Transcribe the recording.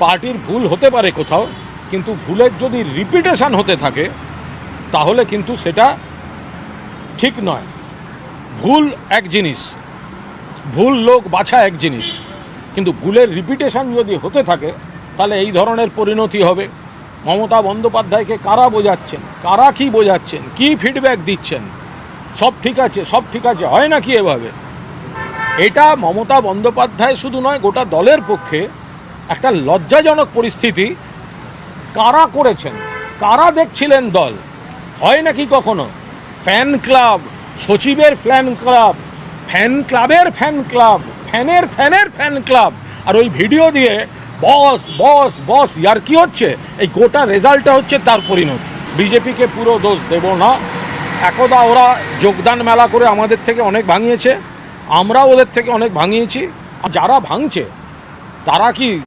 পার্টির ভুল হতে পারে কোথাও, কিন্তু ভুলের যদি রিপিটেশন হতে থাকে তাহলে কিন্তু সেটা ঠিক নয়। ভুল এক জিনিস, ভুল লোক বাছা এক জিনিস, কিন্তু ভুলের রিপিটেশন যদি হতে থাকে তাহলে এই ধরনের পরিণতি হবে। মমতা বন্দ্যোপাধ্যায়কে কারা বোঝাচ্ছেন, কারা কি বোঝাচ্ছেন, কি ফিডব্যাক দিচ্ছেন, সব ঠিক আছে সব ঠিক আছে, হয় না কি এভাবে? এটা মমতা বন্দ্যোপাধ্যায় শুধু নয়, গোটা দলের পক্ষে একটা লজ্জাজনক পরিস্থিতি। কারা করেছেন, কারা দেখছিলেন দল? হয় নাকি কখনো ফ্যান ক্লাব, সচিবের ফ্যান ক্লাব, ফ্যান ক্লাবের ফ্যান ক্লাব, ফ্যানের ফ্যানের ফ্যান ক্লাব, আর ওই ভিডিও দিয়ে বস বস বস ইয়ার কি হচ্ছে? এই গোটা রেজাল্টটা হচ্ছে তার পরিণতি। বিজেপিকে পুরো দোষ দেব না। একদা ওরা যোগদান মেলা করে আমাদের থেকে অনেক ভাঙিয়েছে, আমরা ওদের থেকে অনেক ভাঙিয়েছি। আর যারা ভাঙছে তারা কি